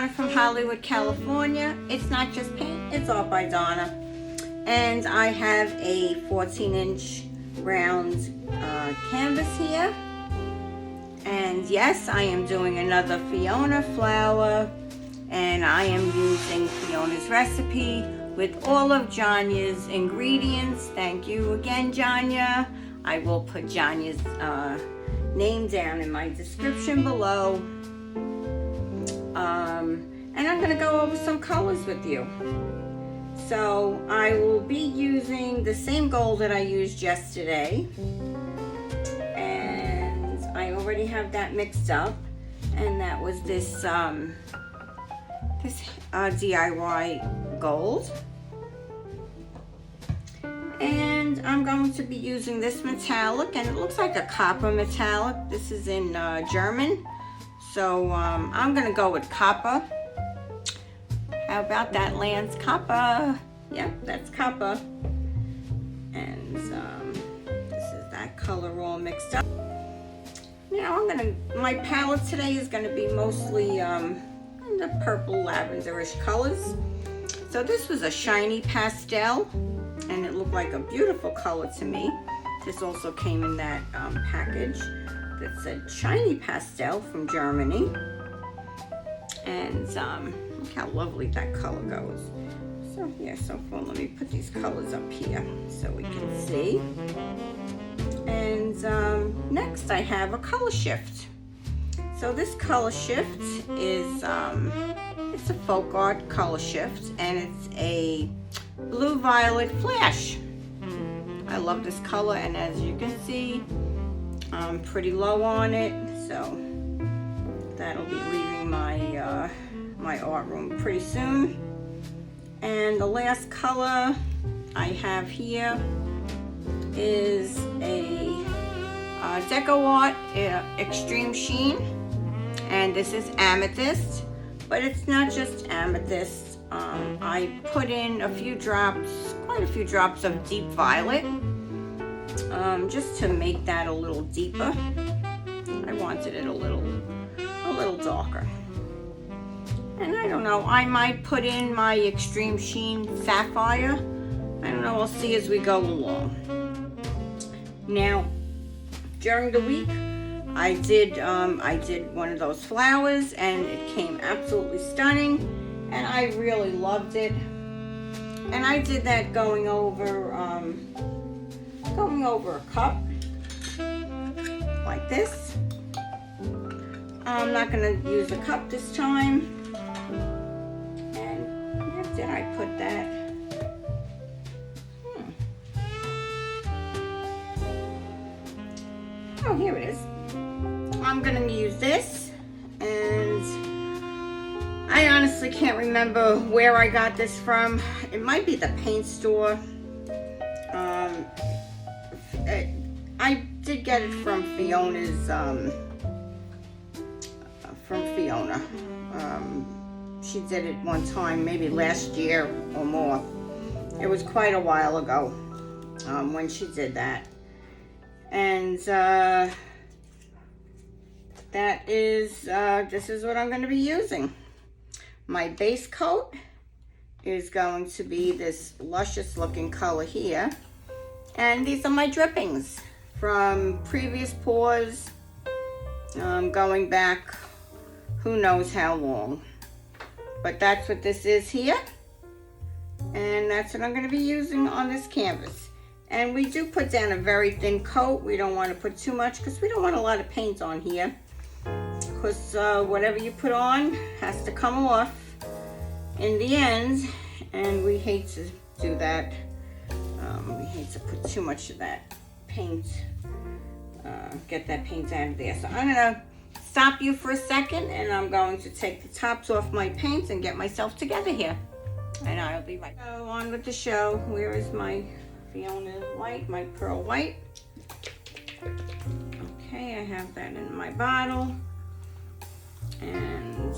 Donna from Hollywood, California. It's not just paint, it's art by Donna. And I have a 14-inch round canvas here. And yes, I am doing another Fiona flower, and I am using Fiona's recipe with all of Janja's ingredients. Thank you again, Janja. I will put Janja's name down in my description below. And I'm gonna go over some colors with you. So I will be using the same gold that I used yesterday. And I already have that mixed up. And that was this, DIY gold. And I'm going to be using this metallic, and it looks like a copper metallic. This is in German. So I'm gonna go with copper. How about that, Lance? Copper. Yep, that's copper. And this is that color all mixed up. Now my palette today is gonna be mostly the purple lavenderish colors. So this was a shiny pastel, and it looked like a beautiful color to me. This also came in that package that said shiny pastel from Germany. And look how lovely that color goes. So yeah, so far, let me put these colors up here so we can see. And next I have a color shift. So this color shift is, it's a folk art color shift, and it's a blue violet flash. I love this color, and as you can see, I'm pretty low on it, so that'll be leaving my my art room pretty soon. And the last color I have here is a Deco Art Extreme Sheen, and this is amethyst, but it's not just amethyst. I put in quite a few drops of deep violet, just to make that a little deeper. I wanted it a little darker. And I don't know, I might put in my Extreme Sheen Sapphire. I don't know, we'll see as we go along. Now, during the week, I did one of those flowers, and it came absolutely stunning, and I really loved it. And I did that going over a cup like this. I'm not going to use a cup this time. And where did I put that? Oh, here it is. I'm going to use this, and I honestly can't remember where I got this from. It might be the paint store. I did get it from Fiona's, Fiona. She did it one time, maybe last year or more. It was quite a while ago when she did that. And this is what I'm going to be using. My base coat is going to be this luscious looking color here. And these are my drippings from previous pours, going back who knows how long. But that's what this is here. And that's what I'm going to be using on this canvas. And we do put down a very thin coat. We don't want to put too much because we don't want a lot of paint on here. Because whatever you put on has to come off in the end. And we hate to do that. We hate to put too much of that paint, get that paint out of there. So I'm going to stop you for a second, and I'm going to take the tops off my paints and get myself together here. And I'll be right back. So on with the show. Where is my Fiona white, my pearl white? Okay, I have that in my bottle. And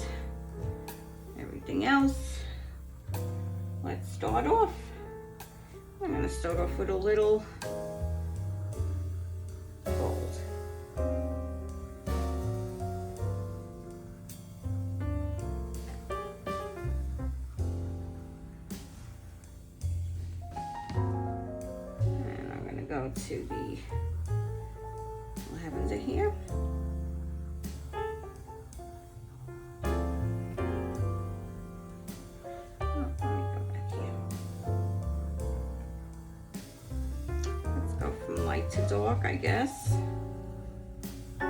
everything else. Let's start off. I'm going to start off with a little gold. go to the lavender here. To dark, I guess. I'll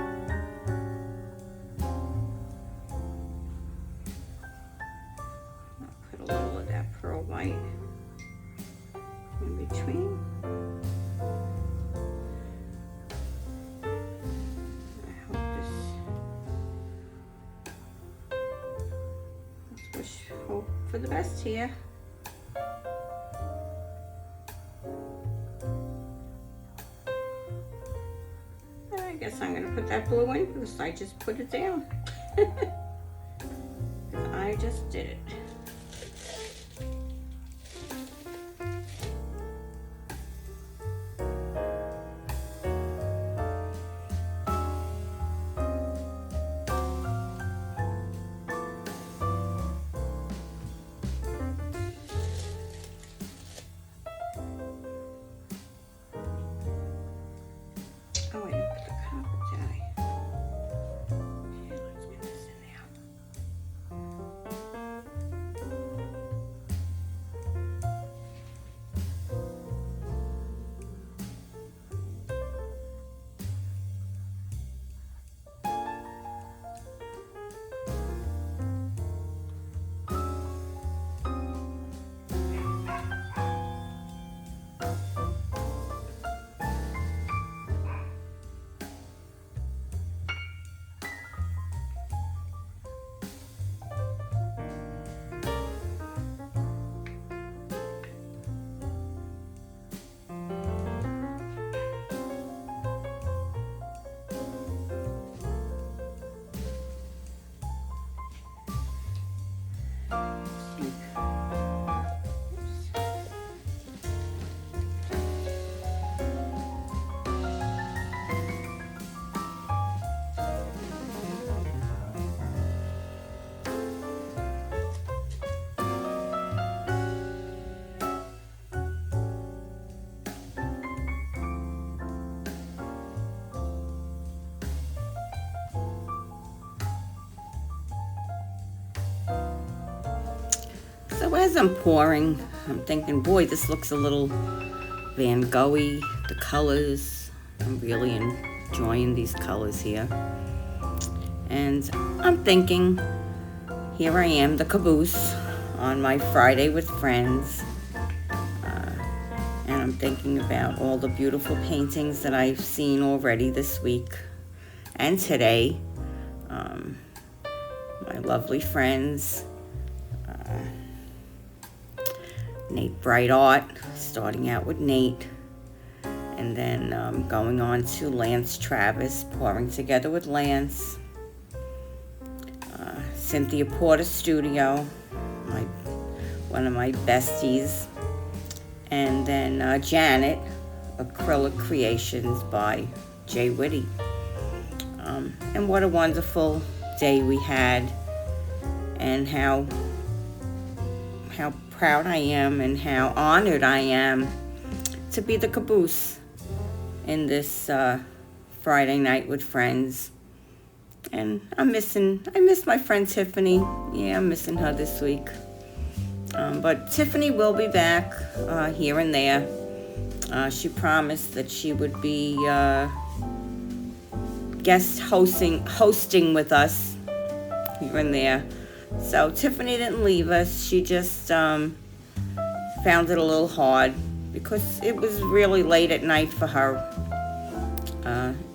put a little of that pearl white in between. I hope let's hope for the best here. I guess I'm going to put that blue in because I just put it down. I just did it. Oh, I didn't put the copper, did I? Okay, let's get this in there. So as I'm pouring, I'm thinking, boy, this looks a little Van Gogh-y, the colors. I'm really enjoying these colors here. And I'm thinking, here I am, the caboose, on my Friday with friends. And I'm thinking about all the beautiful paintings that I've seen already this week and today. My lovely friends. Nate Bright Art, starting out with Nate, and then going on to Lance Travis, pouring together with Lance, Cynthia Porter Studio, one of my besties, and then Janet, Acrylic Creations by Jwitty. And what a wonderful day we had, and how proud I am and how honored I am to be the caboose in this Friday night with friends. And I miss my friend Tiffany. Yeah, I'm missing her this week. But Tiffany will be back here and there. She promised that she would be guest hosting with us here and there. So Tiffany didn't leave us. She just found it a little hard because it was really late at night for her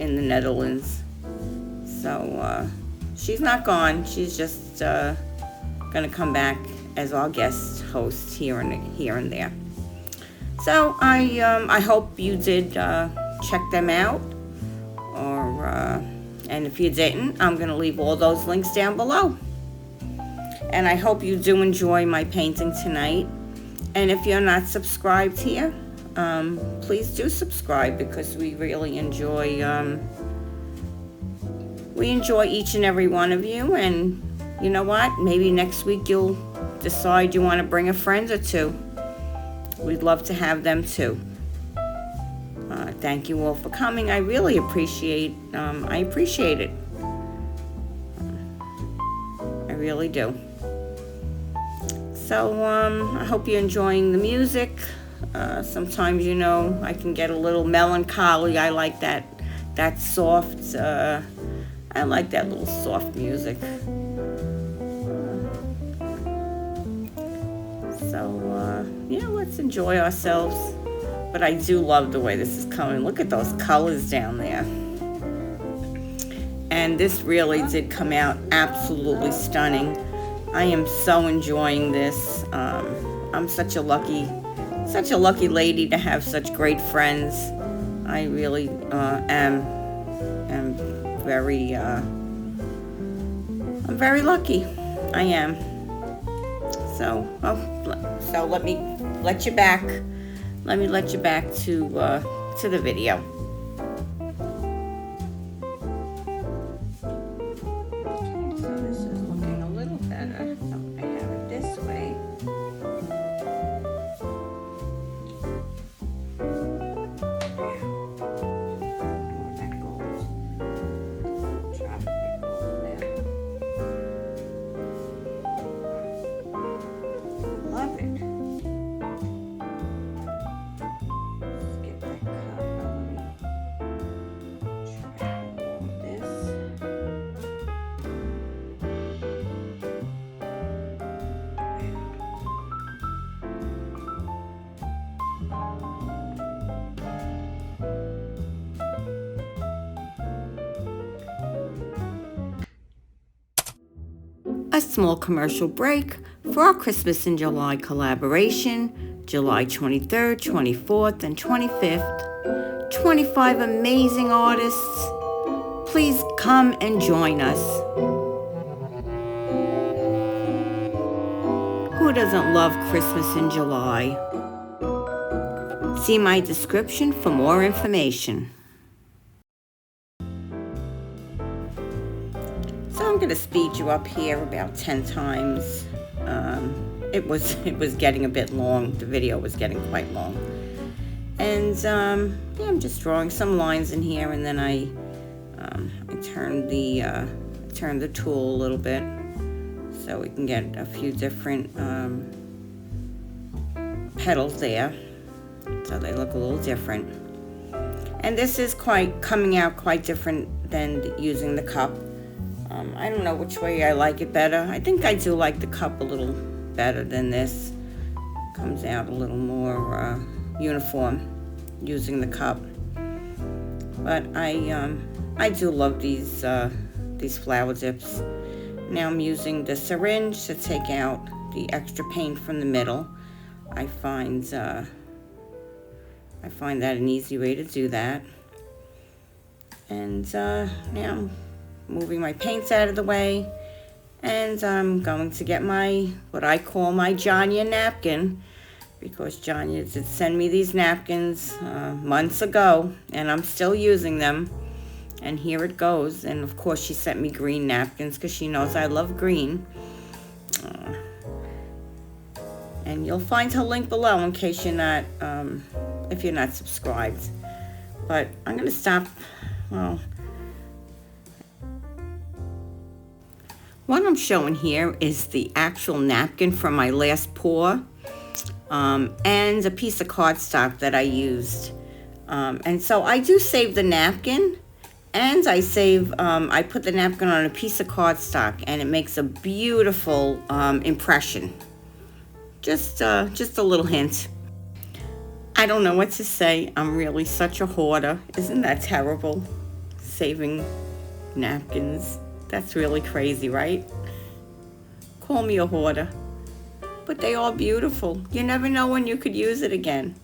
in the Netherlands. So she's not gone. She's just gonna come back as our guest host here and there. So I hope you did check them out, and if you didn't, I'm gonna leave all those links down below. And I hope you do enjoy my painting tonight. And if you're not subscribed here, please do subscribe, because we really enjoy each and every one of you. And you know what? Maybe next week you'll decide you want to bring a friend or two. We'd love to have them too. thank you all for coming. I really appreciate it. I really do. So I hope you're enjoying the music. Sometimes, you know, I can get a little melancholy. I like that soft, I like that little soft music. So, yeah, let's enjoy ourselves. But I do love the way this is coming. Look at those colors down there. And this really did come out absolutely stunning. I am so enjoying this. I'm such a lucky lady to have such great friends. I really am very, I'm very lucky. I am. So let me let you back. Let me let you back to the video. Okay, so this is looking a little better. So I have it this way. That gold. Drop that gold there. Love it. A small commercial break for our Christmas in July collaboration, July 23rd, 24th, and 25th. 25 amazing artists. Please come and join us. Who doesn't love Christmas in July? See my description for more information. So I'm going to speed you up here about 10 times. It was getting a bit long. The video was getting quite long. And yeah, I'm just drawing some lines in here, and then I turned the tool a little bit so we can get a few different petals there, so they look a little different. And this is coming out quite different than using the cup. I don't know which way I like it better. I think I do like the cup a little better than this. It comes out a little more uniform using the cup. But I do love these flower dips. Now I'm using the syringe to take out the extra paint from the middle. I find that an easy way to do that. And now I'm moving my paints out of the way, and I'm going to get what I call my Janja napkin, because Janja did send me these napkins months ago, and I'm still using them. And here it goes. And of course she sent me green napkins because she knows I love green. And you'll find her link below in case you're not, if you're not subscribed. But I'm going to stop. Well, what I'm showing here is the actual napkin from my last pour, and a piece of cardstock that I used. And so I do save the napkin, and I put the napkin on a piece of cardstock, and it makes a beautiful impression. Just a little hint. I don't know what to say. I'm really such a hoarder. Isn't that terrible? Saving napkins. That's really crazy, right? Call me a hoarder. But they are beautiful. You never know when you could use it again.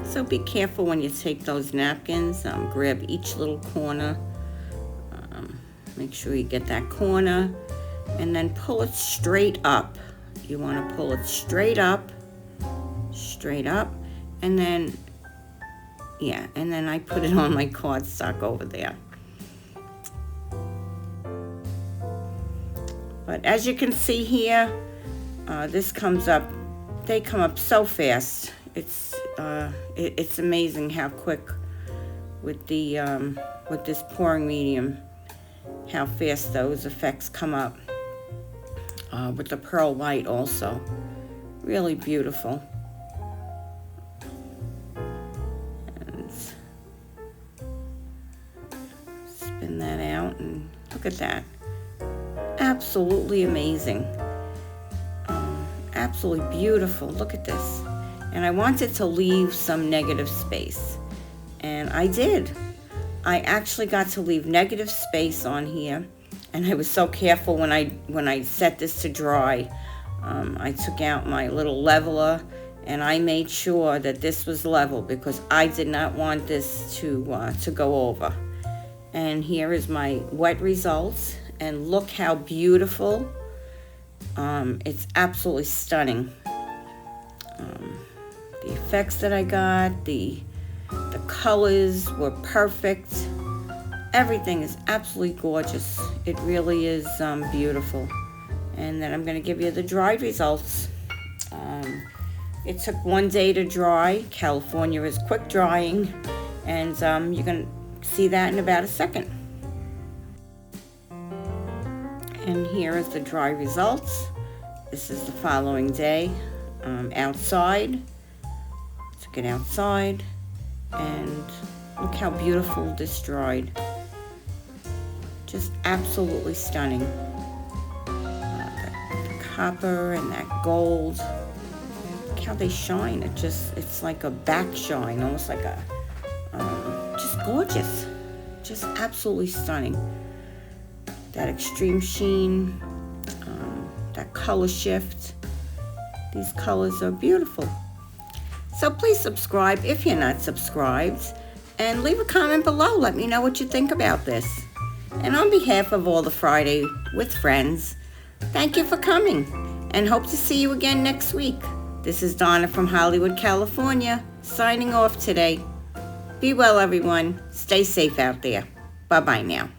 So be careful when you take those napkins. Grab each little corner. Make sure you get that corner. And then pull it straight up. You want to pull it straight up. And then, yeah, and then I put it on my cardstock over there. But as you can see here, this comes up, they come up so fast. It's amazing how quick with the with this pouring medium, how fast those effects come up. With the pearl white also, really beautiful. And spin that out and look at that. Absolutely amazing. Absolutely beautiful. Look at this. And I wanted to leave some negative space, and I did. I actually got to leave negative space on here, and I was so careful when I set this to dry. I took out my little leveler, and I made sure that this was level because I did not want this to go over. And here is my wet results, and look how beautiful. It's absolutely stunning. The effects that I got, the colors were perfect. Everything is absolutely gorgeous. It really is beautiful. And then I'm going to give you the dried results. It took 1 day to dry. California is quick drying, and you're going to see that in about a second. And here is the dry results. This is the following day. Outside. Took it outside, and look how beautiful this dried. Just absolutely stunning. The copper and that gold. Look how they shine. It's like a back shine, almost like a, just gorgeous. Just absolutely stunning. That extreme sheen, that color shift. These colors are beautiful. So please subscribe if you're not subscribed, and leave a comment below. Let me know what you think about this. And on behalf of all the Friday with Friends, thank you for coming, and hope to see you again next week. This is Donna from Hollywood, California, signing off today. Be well, everyone. Stay safe out there. Bye-bye now.